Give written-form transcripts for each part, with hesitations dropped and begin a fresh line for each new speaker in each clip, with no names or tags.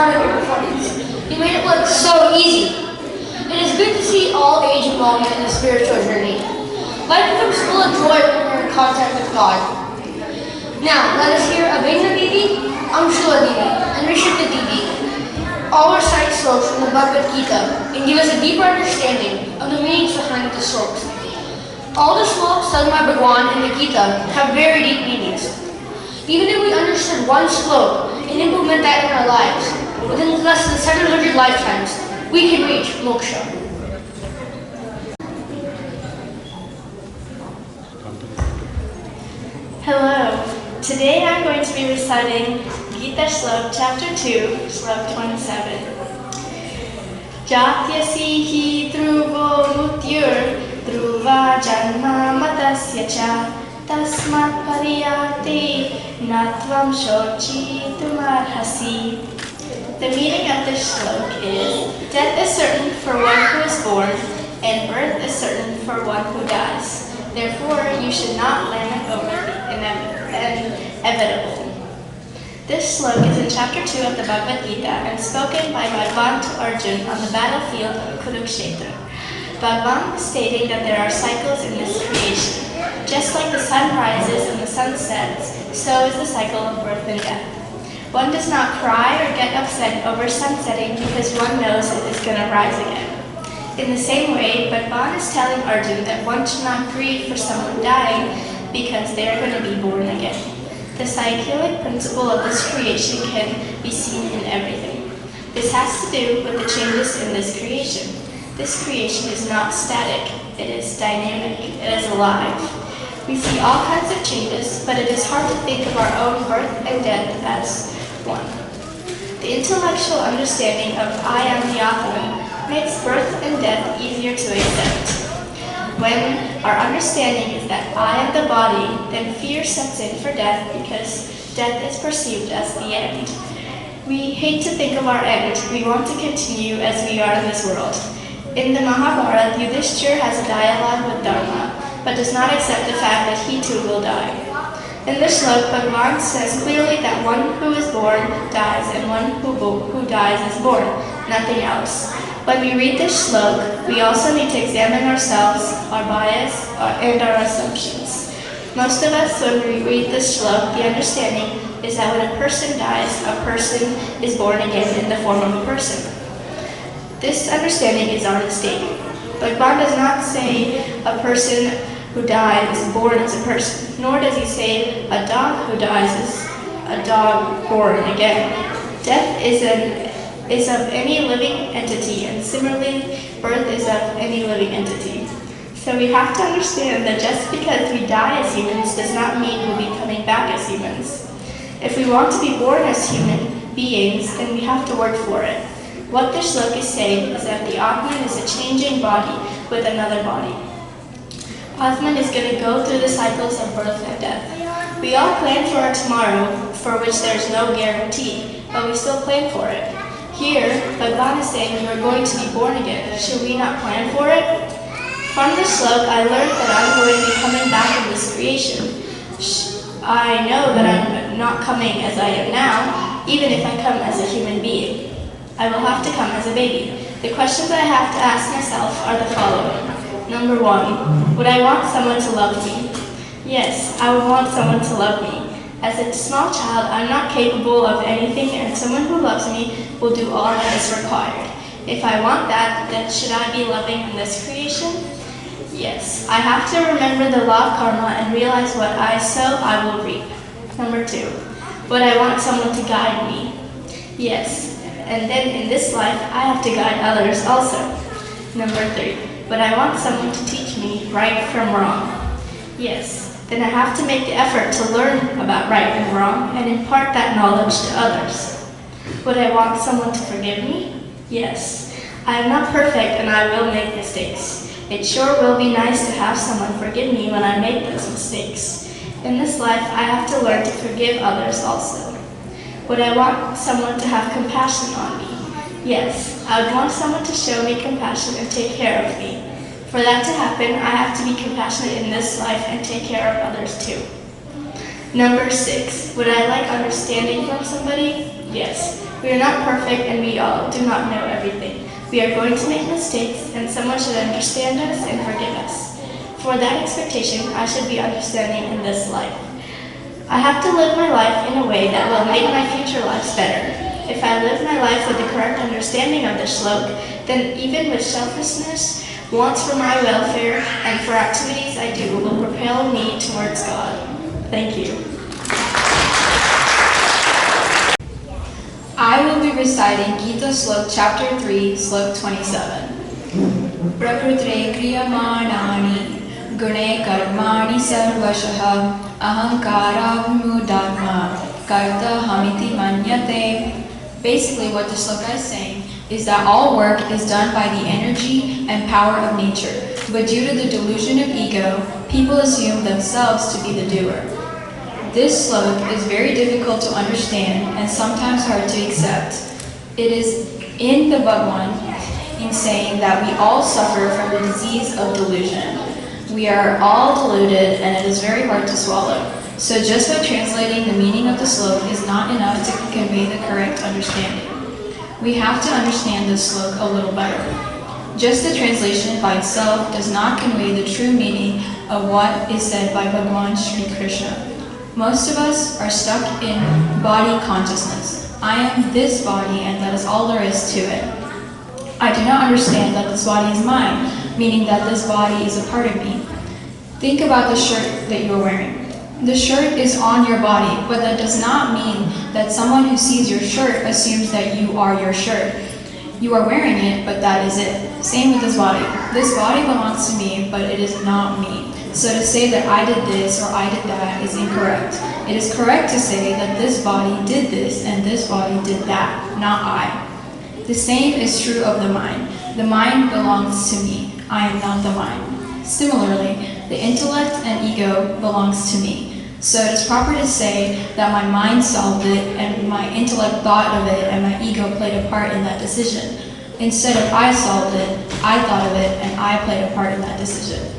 part of your performance. You made it look so easy. It is good to see all age involvement in the spiritual journey. Life becomes full of joy when you're in contact with God. Now, let us hear Avena Didi, Amshula Didi, and Rishika Didi all recite slokas from the Bhagavad Gita and give us a deeper understanding of the meanings behind the slokas. All the slokas sung by Bhagwan in the Gita have very deep meanings. Even if we understood one slok and implement that in our lives, within less than 700 lifetimes, we can reach moksha.
Hello. Today I'm going to be reciting Gita Slok Chapter 2, Slok 27. Jatyasi hi dhruvo mutyur dhruva janma matasya cha tasmat pariyate natvam shochi tumarhasi. The meaning of this slok is, death is certain for one who is born, and birth is certain for one who dies. Therefore, you should not lament over the inevitable. This slok is in chapter 2 of the Bhagavad Gita and spoken by Bhagwan to Arjun on the battlefield of Kurukshetra. Bhagwan is stating that there are cycles in this creation. Just like the sun rises and the sun sets, so is the cycle of birth and death. One does not cry or get upset over sunsetting because one knows it is going to rise again. In the same way, Bhagwan is telling Arjun that one should not grieve for someone dying because they are going to be born again. The cyclic principle of this creation can be seen in everything. This has to do with the changes in this creation. This creation is not static, it is dynamic, it is alive. We see all kinds of changes, but it is hard to think of our own birth and death as one. The intellectual understanding of I am the Atman makes birth and death easier to accept. When our understanding is that I am the body, then fear sets in for death because death is perceived as the end. We hate to think of our end. We want to continue as we are in this world. In the Mahabharata, Yudhishthira has a dialogue with Dharma, but does not accept the fact that he too will die. In this slok, Bhagwan says clearly that one who is born dies and one who dies is born, nothing else. When we read this slok, we also need to examine ourselves, our bias, and our assumptions. Most of us, when we read this slok, the understanding is that when a person dies, a person is born again in the form of a person. This understanding is our mistake. Bhagwan does not say a person who dies is born as a person, nor does he say a dog who dies is a dog born again. Death is of any living entity, and similarly, birth is of any living entity. So we have to understand that just because we die as humans does not mean we'll be coming back as humans. If we want to be born as human beings, then we have to work for it. What this slok is saying is that the Atman is a changing body with another body. Atman is going to go through the cycles of birth and death. We all plan for our tomorrow, for which there is no guarantee, but we still plan for it. Here, Bhagwan is saying you are going to be born again. Should we not plan for it? From this slok, I learned that I'm going to be coming back in this creation. I know that I'm not coming as I am now, even if I come as a human being. I will have to come as a baby. The questions I have to ask myself are the following. Number 1, would I want someone to love me? Yes, I would want someone to love me. As a small child, I'm not capable of anything, and someone who loves me will do all that is required. If I want that, then should I be loving in this creation? Yes, I have to remember the law of karma and realize what I sow, I will reap. Number 2, would I want someone to guide me? Yes, and then in this life, I have to guide others also. Number 3, would I want someone to teach me right from wrong? Yes, then I have to make the effort to learn about right and wrong and impart that knowledge to others. Would I want someone to forgive me? Yes, I am not perfect and I will make mistakes. It sure will be nice to have someone forgive me when I make those mistakes. In this life, I have to learn to forgive others also. Would I want someone to have compassion on me? Yes, I would want someone to show me compassion and take care of me. For that to happen, I have to be compassionate in this life and take care of others too. Number 6, would I like understanding from somebody? Yes, We are not perfect and we all do not know everything. We are going to make mistakes and someone should understand us and forgive us. For that expectation, I should be understanding in this life. I have to live my life in a way that will make my future lives better. If I live my life with the correct understanding of this slok, then even with selflessness, wants for my welfare, and for activities I do will propel me towards God. Thank you.
I will be reciting Geeta Slok Chapter 3, Slok 27. Prakrute kriyamanani gune karmani sarvashah ahankara vimudatma karta hamiti manyate. Basically, what the sloka is saying is that all work is done by the energy and power of nature, but due to the delusion of ego, people assume themselves to be the doer. This slok is very difficult to understand and sometimes hard to accept. It is in the Bhagwan in saying that we all suffer from the disease of delusion. We are all deluded and it is very hard to swallow. So just by translating the meaning of the slok is not enough to convey the correct understanding. We have to understand this slok a little better. Just the translation by itself does not convey the true meaning of what is said by Bhagwan Sri Krishna. Most of us are stuck in body consciousness. I am this body and that is all there is to it. I do not understand that this body is mine, meaning that this body is a part of me. Think about the shirt that you are wearing. The shirt is on your body, but that does not mean that someone who sees your shirt assumes that you are your shirt. You are wearing it, but that is it. Same with this body. This body belongs to me, but it is not me. So to say that I did this or I did that is incorrect. It is correct to say that this body did this and this body did that, not I. The same is true of the mind. The mind belongs to me. I am not the mind. Similarly, the intellect and ego belongs to me. So it is proper to say that my mind solved it and my intellect thought of it and my ego played a part in that decision. Instead of I solved it, I thought of it and I played a part in that decision.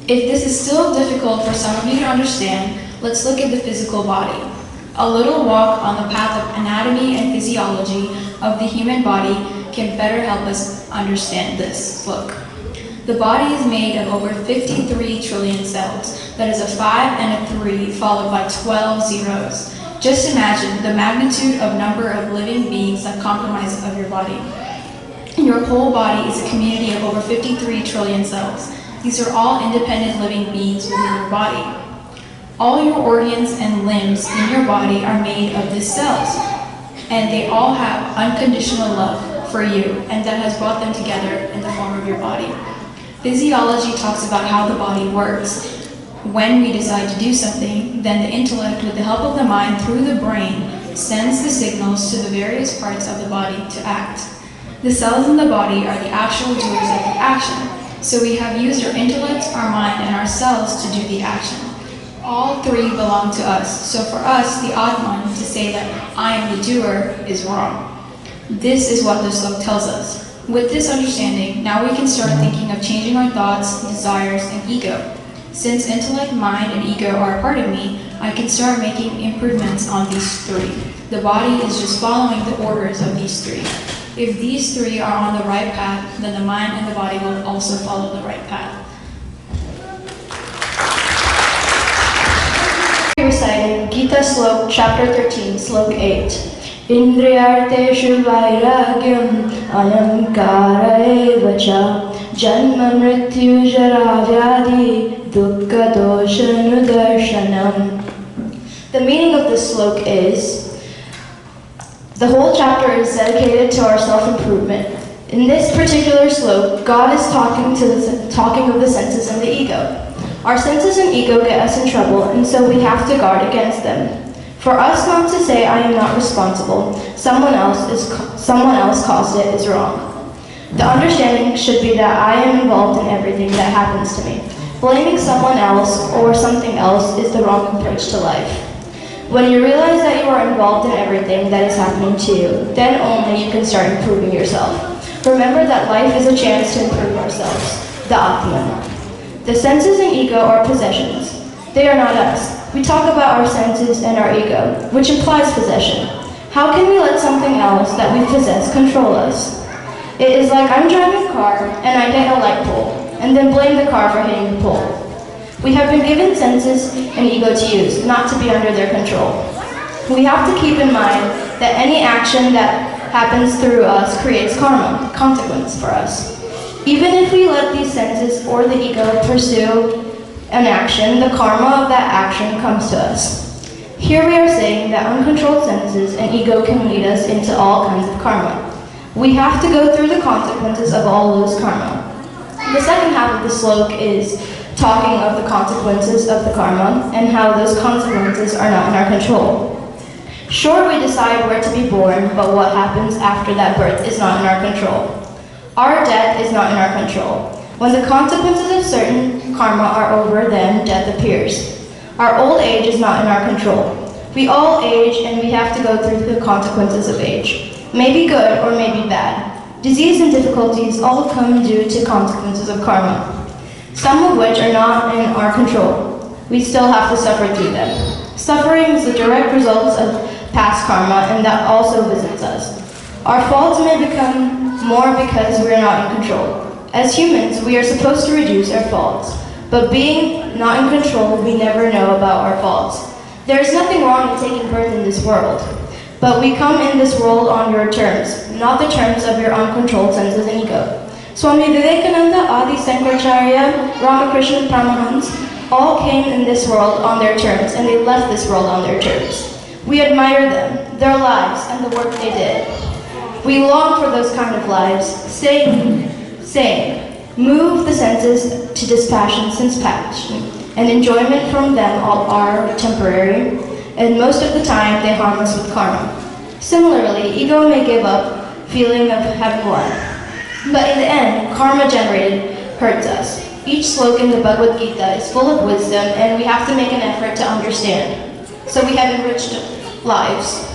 If this is still difficult for some of you to understand, let's look at the physical body. A little walk on the path of anatomy and physiology of the human body can better help us understand this. Look. The body is made of over 53 trillion cells. That is a 5 and a 3 followed by 12 zeros. Just imagine the magnitude of number of living beings that comprise of your body. Your whole body is a community of over 53 trillion cells. These are all independent living beings within your body. All your organs and limbs in your body are made of these cells, and they all have unconditional love for you, and that has brought them together in the form of your body. Physiology talks about how the body works. When we decide to do something, then the intellect, with the help of the mind through the brain, sends the signals to the various parts of the body to act. The cells in the body are the actual doers of the action. So we have used our intellect, our mind, and our cells to do the action. All three belong to us. So for us, the Atman, to say that I am the doer is wrong. This is what this slok tells us. With this understanding, now we can start thinking of changing our thoughts, desires, and ego. Since intellect, mind, and ego are a part of me, I can start making improvements on these three. The body is just following the orders of these three. If these three are on the right path, then the mind and the body will also follow the right path.
Reciting Geeta Slok Chapter 13, Slok 8. Indriyarteshu vairagyam anamkara eva cha janma mrityu jara vyadhi dukkha dosha nudarshanam. The meaning of this slok is, the whole chapter is dedicated to our self-improvement. In this particular slok, God is talking of the senses and the ego. Our senses and ego get us in trouble, and so we have to guard against them. For us not to say I am not responsible, someone else caused it is wrong. The understanding should be that I am involved in everything that happens to me. Blaming someone else or something else is the wrong approach to life. When you realize that you are involved in everything that is happening to you, then only you can start improving yourself. Remember that life is a chance to improve ourselves, the Atman. The senses and ego are possessions. They are not us. We talk about our senses and our ego, which implies possession. How can we let something else that we possess control us? It is like I'm driving a car and I hit a light pole, and then blame the car for hitting the pole. We have been given senses and ego to use, not to be under their control. We have to keep in mind that any action that happens through us creates karma, consequence for us. Even if we let these senses or the ego pursue an action, the karma of that action comes to us. Here we are saying that uncontrolled senses and ego can lead us into all kinds of karma. We have to go through the consequences of all those karma. The second half of the slok is talking of the consequences of the karma and how those consequences are not in our control. Sure, we decide where to be born, but what happens after that birth is not in our control. Our death is not in our control. When the consequences of certain karma are over, then death appears. Our old age is not in our control. We all age and we have to go through the consequences of age. Maybe good or maybe bad. Disease and difficulties all come due to consequences of karma, some of which are not in our control. We still have to suffer through them. Suffering is the direct results of past karma, and that also visits us. Our faults may become more because we are not in control. As humans, we are supposed to reduce our faults, but being not in control, we never know about our faults. There is nothing wrong in taking birth in this world, but we come in this world on your terms, not the terms of your uncontrolled senses and ego. Swami Vivekananda, Adi Sankaracharya, Ramakrishna Paramahans all came in this world on their terms, and they left this world on their terms. We admire them, their lives, and the work they did. We long for those kind of lives, saying, move the senses to dispassion since passion, and enjoyment from them all are temporary, and most of the time they harm us with karma. Similarly, ego may give up feeling of having won, but in the end, karma generated hurts us. Each slok in the Bhagavad Gita is full of wisdom, and we have to make an effort to understand. So we have enriched lives.